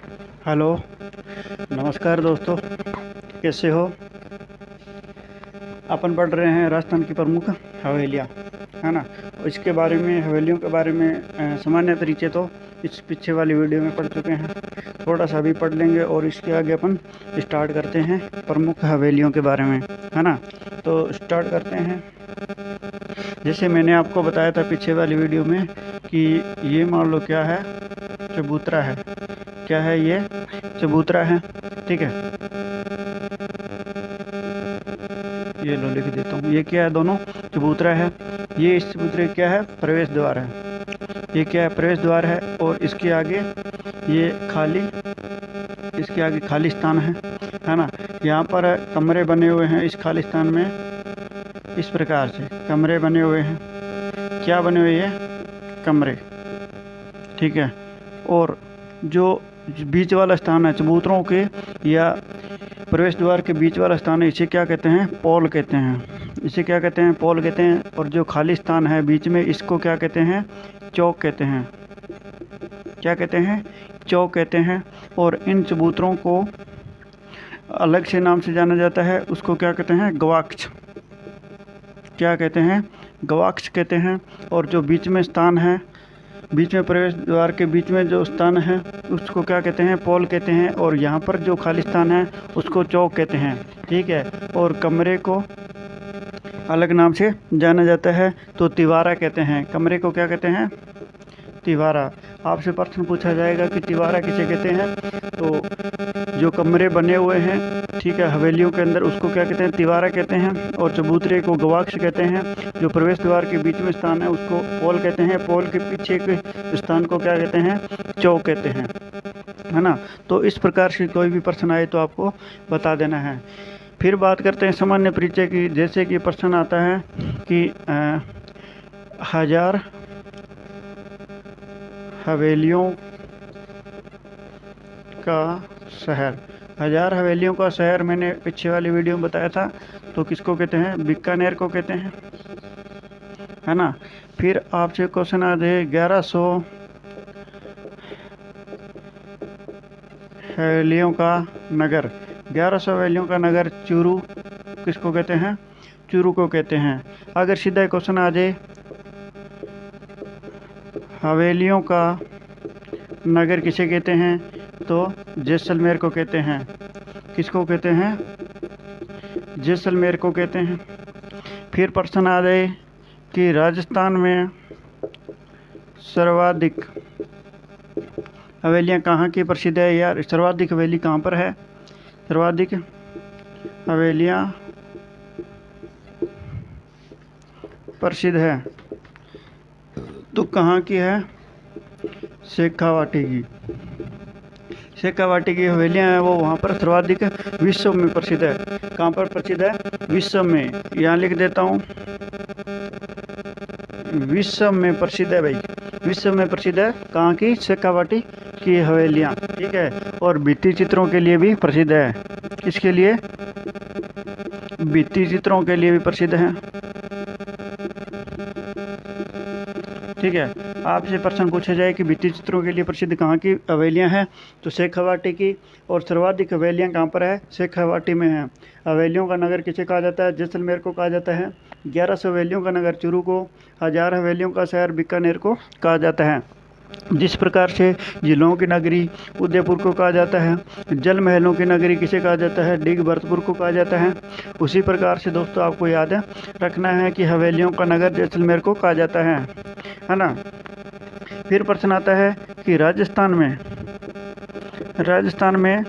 Hello, नमस्कार दोस्तों, कैसे हो? अपन पढ़ रहे हैं राजस्थान की प्रमुख हवेलियाँ, है ना? इसके बारे में, हवेलियों के बारे में सामान्य परिचय तो इस पीछे वाली वीडियो में पढ़ चुके हैं। थोड़ा सा भी पढ़ लेंगे और इसके आगे अपन स्टार्ट करते हैं प्रमुख हवेलियों के बारे में, है ना? तो स्टार्ट करते हैं। जैसे मैंने आपको बताया था पीछे वाली वीडियो में कि ये मान लो क्या है, चबूतरा है। क्या है ये? चबूतरा है, ठीक है। ये लो लिख देता हूँ। ये क्या है? दोनों चबूतरा है। ये इस चबूतरे का क्या है? प्रवेश द्वार है। ये क्या है? प्रवेश द्वार है। और इसके आगे ये खाली, इसके आगे खाली स्थान है ना? यहाँ पर कमरे बने हुए हैं। इस खाली स्थान में इस प्रकार से कमरे बने हुए हैं। क्या बने हुए हैं? कमरे, ठीक है। और जो बीच वाला स्थान है चबूतरों के या प्रवेश द्वार के बीच वाला स्थान है, इसे क्या कहते हैं? पोल कहते हैं। इसे क्या कहते हैं? पोल कहते हैं। और जो खाली स्थान है बीच में, इसको क्या कहते हैं? चौक कहते हैं। क्या कहते हैं? चौक कहते हैं। और इन चबूतरों को अलग से नाम से जाना जाता है, उसको क्या कहते हैं? गवाक्ष। क्या कहते हैं? गवाक्ष कहते हैं। और जो बीच में स्थान है, बीच में प्रवेश द्वार के बीच में जो स्थान है, उसको क्या कहते हैं? पोल कहते हैं। और यहाँ पर जो खाली स्थान है उसको चौक कहते हैं, ठीक है। और कमरे को अलग नाम से जाना जाता है तो तिवारा कहते हैं। कमरे को क्या कहते हैं? तिवारा। आपसे प्रश्न पूछा जाएगा कि तिवारा किसे कहते हैं, तो जो कमरे बने हुए हैं, ठीक है, हवेलियों के अंदर, उसको क्या कहते हैं? तिवारा कहते हैं। और चबूतरे को गवाक्ष कहते हैं। जो प्रवेश द्वार के बीच में स्थान है उसको पोल कहते हैं। पोल के पीछे के स्थान को क्या कहते हैं? चौक कहते हैं, है ना? तो इस प्रकार से कोई भी प्रश्न आए तो आपको बता देना है। फिर बात करते हैं सामान्य परिचय की। जैसे कि प्रश्न आता है कि 1000 हवेलियों का शहर। 1000 हवेलियों का शहर मैंने पीछे वाली वीडियो में बताया था, तो किसको कहते हैं? बीकानेर को कहते हैं, है ना? फिर आपसे क्वेश्चन आ जाए 1100 हवेलियों का नगर। 1100 हवेलियों का नगर चूरू किसको कहते हैं? चूरू को कहते हैं। अगर सीधा क्वेश्चन आ जाए हवेलियों का नगर किसे कहते हैं, तो जैसलमेर को कहते हैं। किसको कहते हैं? जैसलमेर को कहते हैं। फिर प्रश्न आ जाए कि राजस्थान में सर्वाधिक हवेलियाँ कहाँ की प्रसिद्ध है? यार, सर्वाधिक हवेली कहाँ पर है? सर्वाधिक हवेलियाँ प्रसिद्ध है तो कहाँ की है? शेखावाटी की। शेखावाटी की हवेलियाँ हैं वो वहाँ पर सर्वाधिक विश्व में प्रसिद्ध है। कहाँ पर प्रसिद्ध है? विश्व में। यहाँ लिख देता हूँ, विश्व में प्रसिद्ध है भाई। विश्व में प्रसिद्ध है कहाँ की? शेखावाटी की हवेलियाँ, ठीक है। और भित्ति चित्रों के लिए भी प्रसिद्ध है। किसके लिए? भित्ति चित्रों के लिए भी प्रसिद्ध है, ठीक है। आपसे प्रश्न पूछा जाए कि भित्ति चित्रों के लिए प्रसिद्ध कहाँ की हवेलियाँ हैं, तो शेखावाटी की। और सर्वाधिक हवेलियाँ कहाँ पर है? शेखावाटी में हैं। हवेलियों का नगर किसे कहा जाता है? जैसलमेर को कहा जाता है। 1100 हवेलियों का नगर चूरू को, 1000 हवेलियों का शहर बीकानेर को कहा जाता है। जिस प्रकार से जिलों की नगरी उदयपुर को कहा जाता है, जल महलों की नगरी किसे कहा जाता है? डिग भरतपुर को कहा जाता है। उसी प्रकार से दोस्तों आपको याद रखना है कि हवेलियों का नगर जैसलमेर को कहा जाता है ना? फिर प्रश्न आता है कि राजस्थान में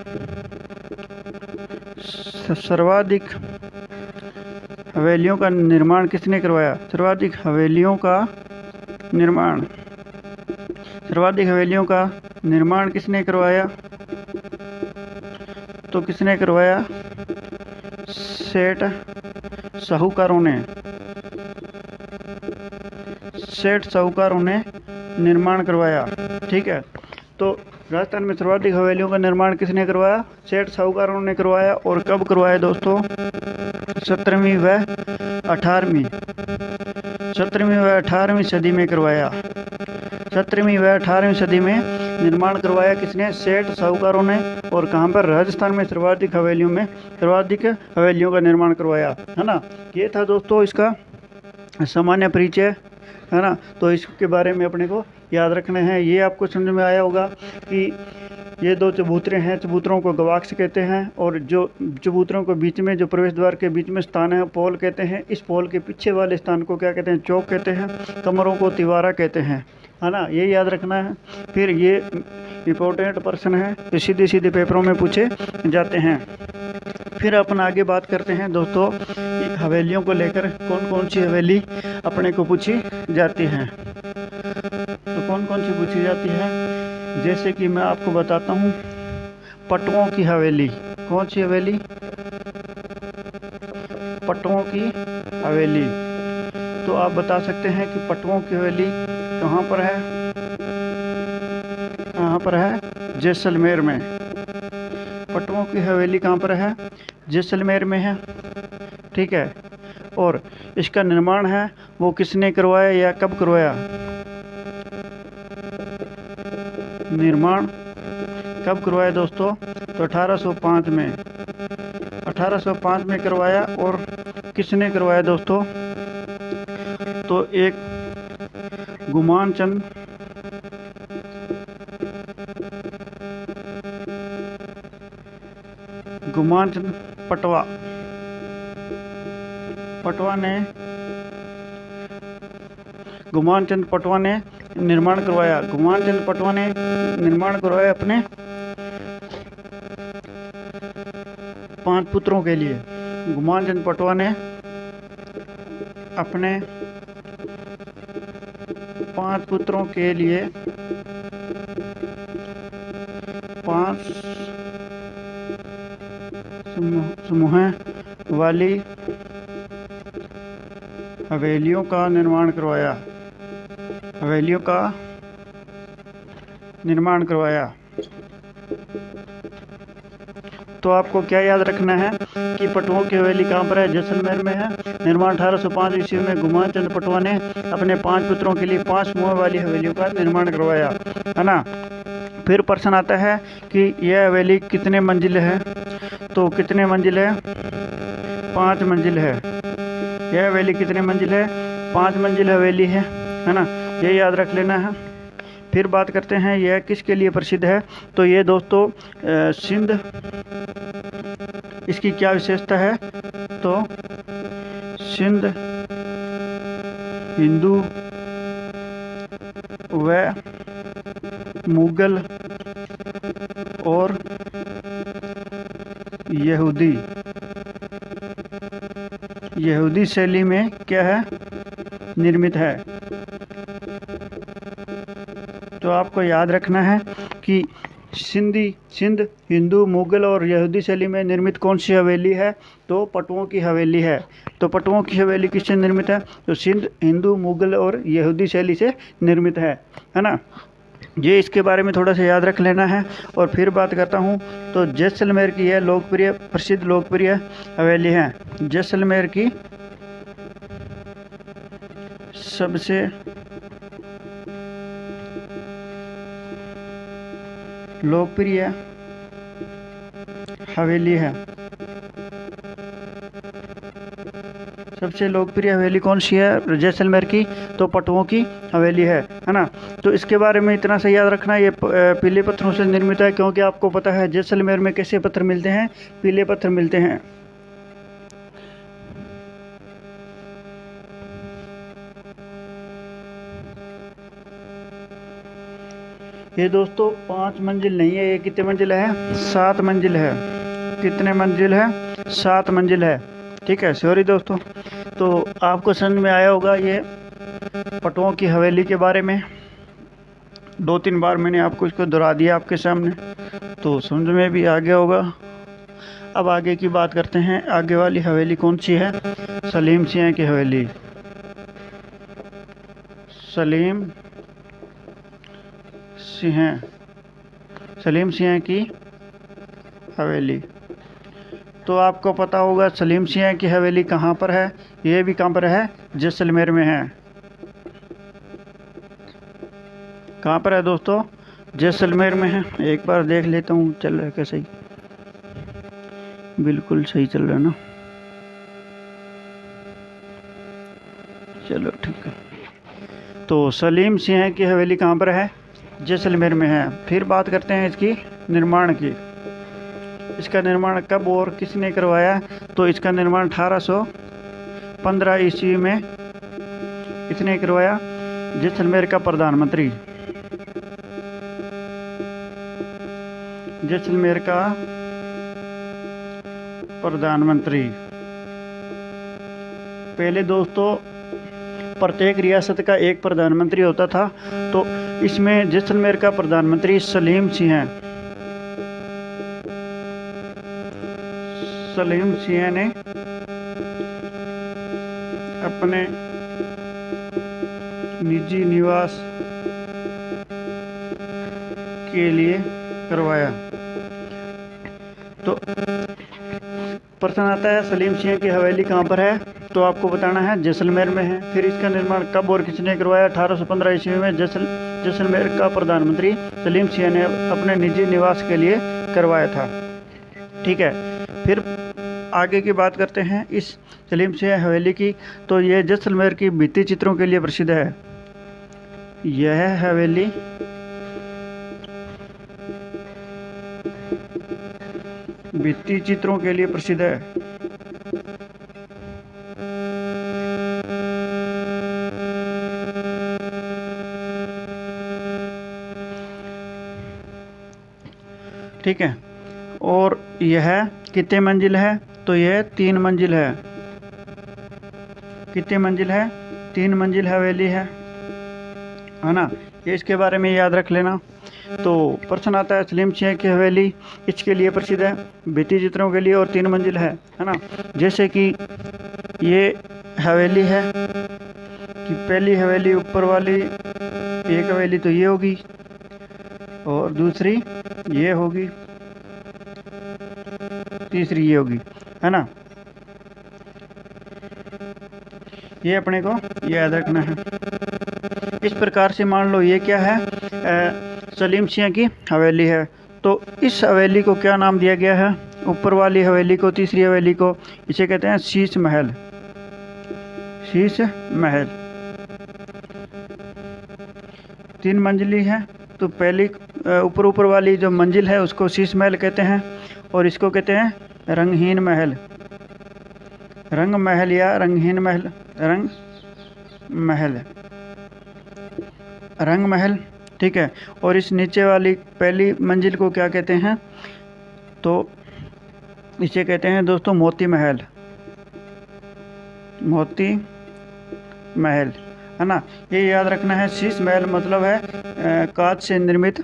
सर्वाधिक हवेलियों का निर्माण किसने करवाया? सर्वाधिक हवेलियों का निर्माण किसने करवाया? तो किसने करवाया? सेठ साहूकारों ने निर्माण करवाया, ठीक है। तो राजस्थान में सर्वाधिक हवेलियों का निर्माण किसने करवाया? सेठ साहूकारों ने करवाया। और कब करवाया दोस्तों? 17वीं व 18वीं सदी में करवाया। 17वीं व 18वीं सदी में निर्माण करवाया किसने? सेठ साहूकारों ने। और कहाँ पर? राजस्थान में सर्वाधिक हवेलियों का निर्माण करवाया, है ना। ये था दोस्तों इसका सामान्य परिचय, है ना। तो इसके बारे में अपने को याद रखना है। ये आपको समझ में आया होगा कि ये दो चबूतरे हैं, चबूतरों को गवाक्ष कहते हैं, और जो चबूतरों के बीच में जो प्रवेश द्वार के बीच में स्थान है पोल कहते हैं। इस पोल के पीछे वाले स्थान को क्या कहते हैं? चौक कहते हैं। कमरों को तिवारा कहते हैं, है ना। ये याद रखना है। फिर ये इम्पोर्टेंट प्रश्न है, ये सीधे सीधे पेपरों में पूछे जाते हैं। फिर अपन आगे बात करते हैं दोस्तों हवेलियों को लेकर, कौन कौन सी हवेली अपने को पूछी जाती हैं। तो कौन कौन सी पूछी जाती है? जैसे कि मैं आपको बताता हूँ, पटुओं की हवेली। कौन सी हवेली? पटुओं की हवेली। तो आप बता सकते हैं कि पटुओं की हवेली कहाँ पर है? कहाँ पर है? जैसलमेर में। पटुओं की हवेली कहाँ पर है? जैसलमेर में है, ठीक है। और इसका निर्माण है वो किसने करवाया या कब करवाया? निर्माण कब करवाया दोस्तों? तो 1805 में। 1805 में करवाया। और किसने करवाया दोस्तों? तो एक गुमान चंद पटवा गुमान चंद पटवा ने निर्माण करवाया। गुमान चंद पटवा ने निर्माण करवाया अपने 5 पुत्रों के लिए। गुमान चंद पटवा ने अपने 5 पुत्रों के लिए 5 समूह वाली हवेलियों का निर्माण करवाया। हवेलियों का निर्माण करवाया। तो आपको क्या याद रखना है कि पटुओं की हवेली कहाँ पर है? जैसलमेर में है। निर्माण 1805 ईस्वी में गुमान चंद पटवा ने अपने 5 पुत्रों के लिए 5 समूह वाली हवेलियों का निर्माण करवाया, है ना। फिर प्रश्न आता है कि यह हवेली कितने मंजिल है? तो कितने मंजिल है? 5 मंजिल है। यह हवेली कितने मंजिल है? 5 मंजिल हवेली है ना। ये याद रख लेना है। फिर बात करते हैं यह किसके लिए प्रसिद्ध है? तो ये दोस्तों सिंध, इसकी क्या विशेषता है? तो सिंध हिंदू व मुगल और यहूदी शैली में क्या है? निर्मित है। तो आपको याद रखना है कि सिंध हिंदू मुगल और यहूदी शैली में निर्मित कौन सी हवेली है? तो पटुओं की हवेली है। तो पटुओं की हवेली किससे निर्मित है? तो सिंध हिंदू मुगल और यहूदी शैली से निर्मित है ना। ये इसके बारे में थोड़ा सा याद रख लेना है। और फिर बात करता हूँ तो जैसलमेर की यह प्रसिद्ध लोकप्रिय हवेली है। जैसलमेर की सबसे लोकप्रिय हवेली है। सबसे लोकप्रिय हवेली कौन सी है जैसलमेर की? तो पटुओं की हवेली है ना। तो इसके बारे में इतना सा याद रखना, ये पीले पत्थरों से निर्मित है, क्योंकि आपको पता है जैसलमेर में कैसे पत्थर मिलते हैं? पीले पत्थर मिलते हैं। ये दोस्तों 5 मंजिल नहीं है, ये कितने मंजिल है? 7 मंजिल है। कितने मंजिल है? 7 मंजिल है, ठीक है। सॉरी दोस्तों। तो आपको समझ में आया होगा ये पटुओं की हवेली के बारे में। 2-3 बार मैंने आपको इसको दोहरा दिया आपके सामने, तो समझ में भी आ गया होगा। अब आगे की बात करते हैं। आगे वाली हवेली कौन सी है? सलीम सिंह की हवेली। सलीम सिंह की हवेली। तो आपको पता होगा सलीम सिंह की हवेली कहाँ पर है? ये भी कहाँ पर है? जैसलमेर में है। कहाँ पर है दोस्तों? जैसलमेर में है। एक बार देख लेता हूँ चल रहा है क्या सही। बिल्कुल सही चल रहा है ना, चलो ठीक है। तो सलीम सिंह की हवेली कहाँ पर है? जैसलमेर में है। फिर बात करते हैं इसकी निर्माण की। इसका निर्माण कब और किसने करवाया? तो इसका निर्माण 1815 ईस्वी में किसने करवाया? जैसलमेर का प्रधानमंत्री। जैसलमेर का प्रधानमंत्री। पहले दोस्तों प्रत्येक रियासत का एक प्रधानमंत्री होता था, तो इसमें जैसलमेर का प्रधानमंत्री सलीम सिंह है। सलीम सिंह ने अपने निजी निवास के लिए करवाया। तो प्रश्न आता है सलीम सिंह की हवेली कहाँ पर है? तो आपको बताना है जैसलमेर में है। फिर इसका निर्माण कब और किसने करवाया? 1815 ईस्वी में जैसलमेर का प्रधानमंत्री सलीम सिंह ने अपने निजी निवास के लिए करवाया था। ठीक है, फिर आगे की बात करते हैं इस सलीम सिंह हवेली की। तो यह जैसलमेर की भित्ति चित्रों के लिए प्रसिद्ध है। यह हवेली भित्ति चित्रों के लिए प्रसिद्ध है। ठीक है, और यह कितने मंजिल है? तो यह 3 मंजिल है। कितने मंजिल है? 3 मंजिल हवेली है ना। ये इसके बारे में याद रख लेना। तो प्रश्न आता है सलीम सिंह की हवेली इसके लिए प्रसिद्ध है, भित्ति चित्रों के लिए और 3 मंजिल है ना। जैसे कि ये हवेली है कि पहली हवेली ऊपर वाली एक हवेली तो ये होगी, और दूसरी ये होगी, तीसरी ये होगी, है ना। ये अपने को याद रखना है। इस प्रकार से मान लो ये क्या है? सलीम सिंह की हवेली है। तो इस हवेली को क्या नाम दिया गया है? ऊपर वाली हवेली को, तीसरी हवेली को, इसे कहते हैं शीश महल। शीश महल 3 मंजिली है। तो पहली ऊपर वाली जो मंजिल है उसको शीश महल कहते हैं, और इसको कहते हैं रंगहीन महल। रंग महल या रंगहीन महल, रंग महल, रंग महल। ठीक है, और इस नीचे वाली पहली मंजिल को क्या कहते हैं? तो इसे कहते हैं दोस्तों मोती महल। मोती महल, है ना। ये याद रखना है। शीश महल मतलब है कांच से निर्मित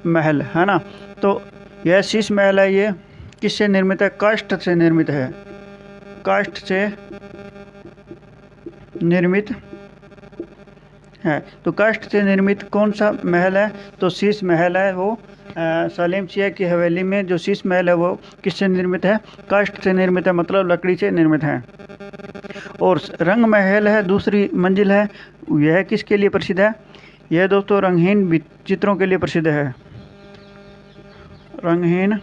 महल, है ना। तो यह शीश महल है, ये किससे निर्मित है? काष्ठ से निर्मित है। काष्ठ से निर्मित है। तो काष्ठ से निर्मित कौन सा महल है? तो शीश महल है। वो सलीम सिंह की हवेली में जो शीश महल है वो किससे निर्मित है? काष्ठ से निर्मित है, मतलब लकड़ी से निर्मित है। और रंग महल है, दूसरी मंजिल है, यह किसके लिए प्रसिद्ध है? यह दोस्तों रंगहीन चित्रों के लिए प्रसिद्ध है। रंगहीन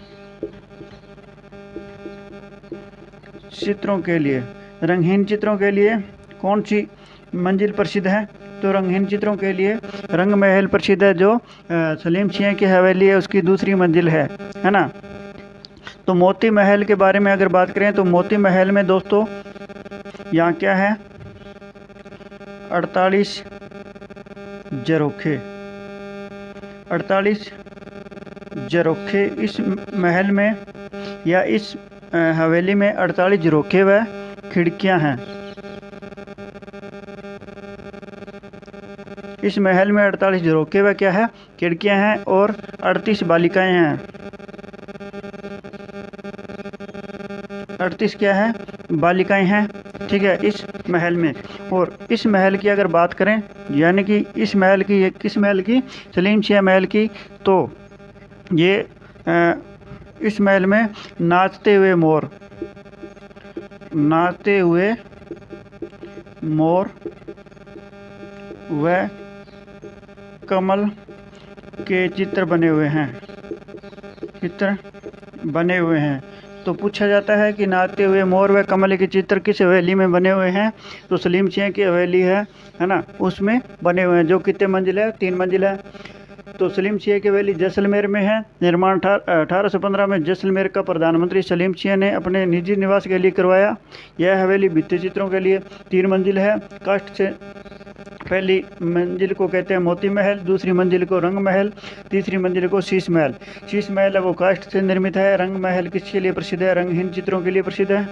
चित्रों के लिए। रंगहीन चित्रों के लिए कौन सी मंजिल प्रसिद्ध है? तो रंगहीन चित्रों के लिए रंग महल प्रसिद्ध है, जो सलीम सिंह की हवेली है उसकी दूसरी मंजिल है ना। तो मोती महल के बारे में अगर बात करें तो मोती महल में दोस्तों यहाँ क्या है? 48 झरोखे। 48 झरोखे इस महल में या इस हवेली में 48 झरोखे व खिड़कियां हैं। इस महल में 48 झरोखे व क्या है? खिड़कियां हैं, और 38 बालिकाएं हैं। 38 क्या है? बालिकाएं हैं। ठीक है, इस महल में। और इस महल की अगर बात करें, यानी कि इस महल की, किस महल की? सलीम सिंह महल की। तो ये इस महल में नाचते हुए मोर, नाचते हुए मोर व कमल के चित्र बने हुए हैं, चित्र बने हुए हैं। तो पूछा जाता है कि नाचते हुए मोर व कमल के चित्र किस हवेली में बने हुए हैं? तो सलीम सिंह की हवेली है ना, उसमें बने हुए हैं। जो कितने मंजिल है? 3 मंजिल है। तो सलीम सिंह की हवेली जैसलमेर में है। निर्माण 1815 में जैसलमेर का प्रधानमंत्री सलीम सिंह ने अपने निजी निवास के लिए करवाया। यह हवेली भित्ति चित्रों के लिए 3 मंजिल है। काष्ठ से पहली मंजिल को कहते हैं मोती महल, दूसरी मंजिल को रंग महल, तीसरी मंजिल को शीश महल। शीश महल है वो काष्ठ से निर्मित है। रंग महल किसके लिए प्रसिद्ध है? रंगहीन चित्रों के लिए प्रसिद्ध है।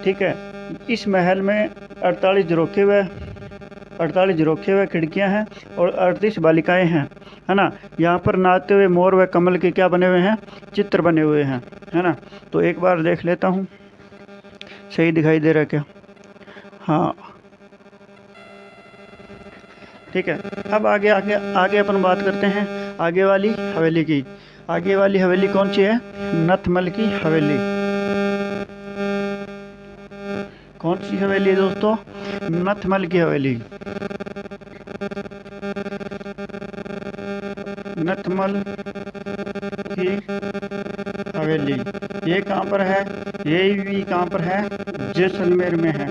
ठीक है। इस महल में 48 झरोखे व खिड़कियां हैं और 38 बालिकाएं हैं, है ना। यहाँ पर नाचते हुए मोर व कमल के क्या बने हुए हैं? चित्र बने हुए हैं, है ना। तो एक बार देख लेता हूँ, सही दिखाई दे रहा है क्या? हाँ, ठीक है। अब आगे अपन बात करते हैं आगे वाली हवेली की। आगे वाली हवेली कौन सी है? नथमल की हवेली। कौन सी हवेली है दोस्तों? नथमल की हवेली। नथमल की हवेली ये कहाँ पर है? ये भी कहाँ पर है? जैसलमेर में है।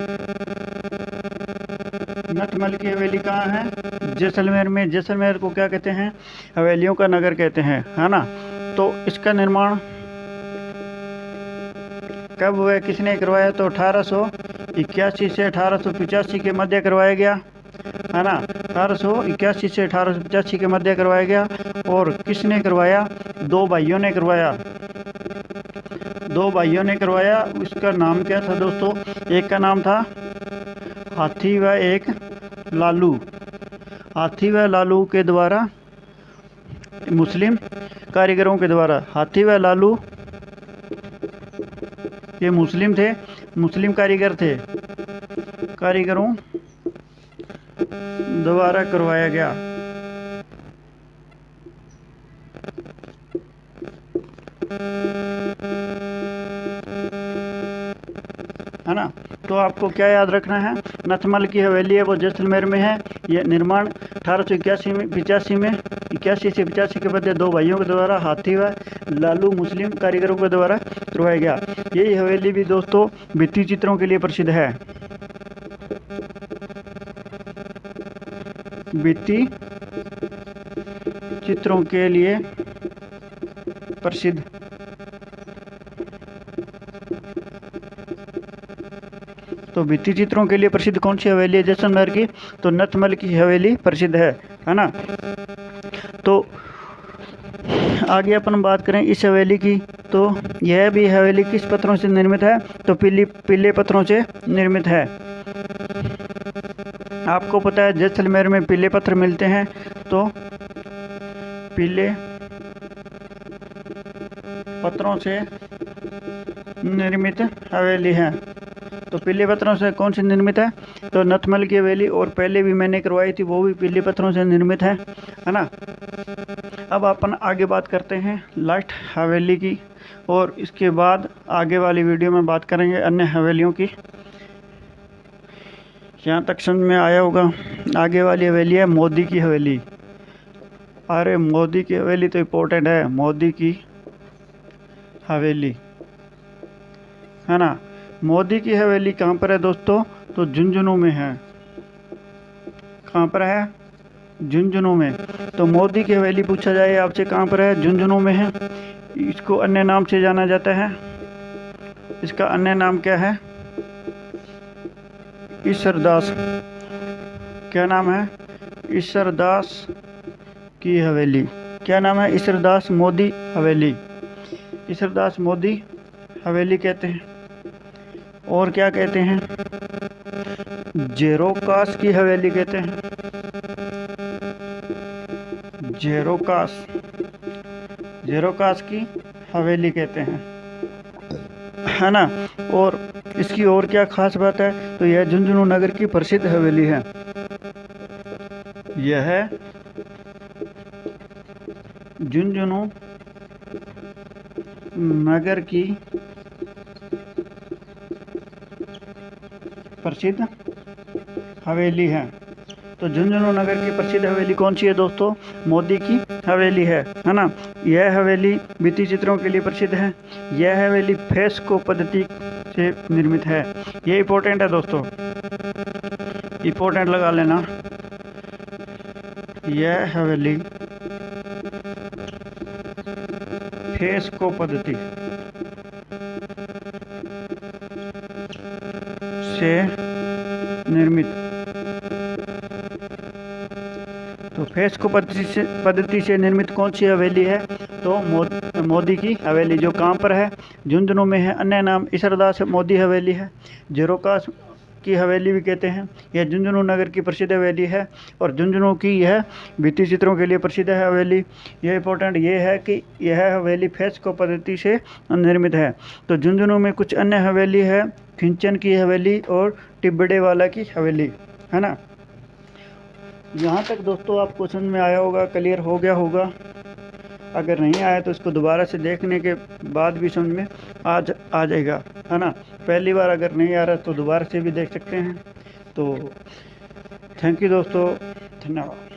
नथमल की हवेली कहाँ है? जैसलमेर में। जैसलमेर को क्या कहते हैं? हवेलियों का नगर कहते हैं, है ना। तो इसका निर्माण कब हुआ, किसने करवाया? तो 1881 से 1885 के मध्य करवाया गया, है ना। 1881 से 1885 के मध्य करवाया गया। और किसने करवाया? 2 भाइयों ने करवाया। 2 भाइयों ने करवाया। उसका नाम क्या था दोस्तों? एक का नाम था हाथी व एक लालू। हाथी व लालू के द्वारा, मुस्लिम कारीगरों के द्वारा। हाथी व लालू ये मुस्लिम थे, मुस्लिम कारीगर थे, कारीगरों द्वारा करवाया गया। है ना। तो आपको क्या याद रखना है? नथमल की हवेली है वो जैसलमेर में है। यह निर्माण 1881 में 85 में 81 से 85 के मध्य 2 भाइयों के द्वारा हाथी व लालू मुस्लिम कारीगरों के द्वारा करवाया गया। यही हवेली भी दोस्तों भित्ति चित्रों के लिए प्रसिद्ध है। भित्ति चित्रों के लिए प्रसिद्ध। तो भित्ति चित्रों के लिए प्रसिद्ध कौन सी हवेली है जैसलमेर की? तो नथमल की हवेली प्रसिद्ध है ना। तो आगे अपन बात करें इस हवेली की, तो यह भी हवेली किस पत्थरों से निर्मित है? तो पीले पत्थरों से निर्मित है। आपको पता है जैसलमेर में पीले पत्थर मिलते हैं, तो पीले पत्थरों से निर्मित हवेली है। तो पीले पत्थरों से कौन सी निर्मित है? तो नथमल की हवेली। और पहले भी मैंने करवाई थी, वो भी पीले पत्थरों से निर्मित है ना। अब अपन आगे बात करते हैं लास्ट हवेली की, और इसके बाद आगे वाली वीडियो में बात करेंगे अन्य हवेलियों की। यहाँ तक समझ में आया होगा। आगे वाली हवेली है मोदी की हवेली। अरे मोदी की हवेली तो इम्पोर्टेंट है, मोदी की हवेली, है ना। मोदी की हवेली कहाँ पर है दोस्तों? तो झुंझुनू में है। कहाँ पर है? झुंझुनू में। तो मोदी की हवेली पूछा जाए आपसे कहाँ पर है? झुंझुनू में है। इसको अन्य नाम से जाना जाता है। इसका अन्य नाम क्या है? ईश्वरदास। क्या नाम है? ईश्वरदास की हवेली। क्या नाम है? ईश्वरदास मोदी हवेली। ईश्वरदास मोदी हवेली कहते हैं। और क्या कहते हैं? जेरोकास की हवेली कहते हैं। जेरोकास की हवेली कहते हैं, है ना। और इसकी और क्या खास बात है? तो यह झुंझुनू नगर की प्रसिद्ध हवेली है। यह झुंझुनू नगर की प्रसिद्ध हवेली है। तो झुंझुनू नगर की प्रसिद्ध हवेली कौन सी है दोस्तों? मोदी की हवेली है ना। यह हवेली भित्ति चित्रों के लिए प्रसिद्ध है। यह हवेली फ्रेस्को पद्धति से निर्मित है। ये इंपॉर्टेंट है दोस्तों, इंपॉर्टेंट लगा लेना। यह हवेली फ्रेस्को पद्धति से निर्मित। तो फ्रेस्को पद्धति से निर्मित कौन सी हवेली है? तो मोदी की हवेली, जो कहाँ पर है? झुंझुनू में है। अन्य नाम ईसरदास मोदी हवेली है, झरोकास की हवेली भी कहते हैं। यह झुंझुनू नगर की प्रसिद्ध हवेली है और झुंझुनू की यह भित्ति चित्रों के लिए प्रसिद्ध है हवेली। यह इंपॉर्टेंट ये है कि यह हवेली फ्रेस्को पद्धति से निर्मित है। तो झुंझुनू में कुछ अन्य हवेली है, खिंचन की हवेली और टिब्बड़ेवाला की हवेली, है ना। यहाँ तक दोस्तों आपको समझ में आया होगा, क्लियर हो गया होगा। अगर नहीं आया तो इसको दोबारा से देखने के बाद भी समझ में आ जाएगा, है ना। पहली बार अगर नहीं आ रहा तो दोबारा से भी देख सकते हैं। तो थैंक यू दोस्तों, धन्यवाद।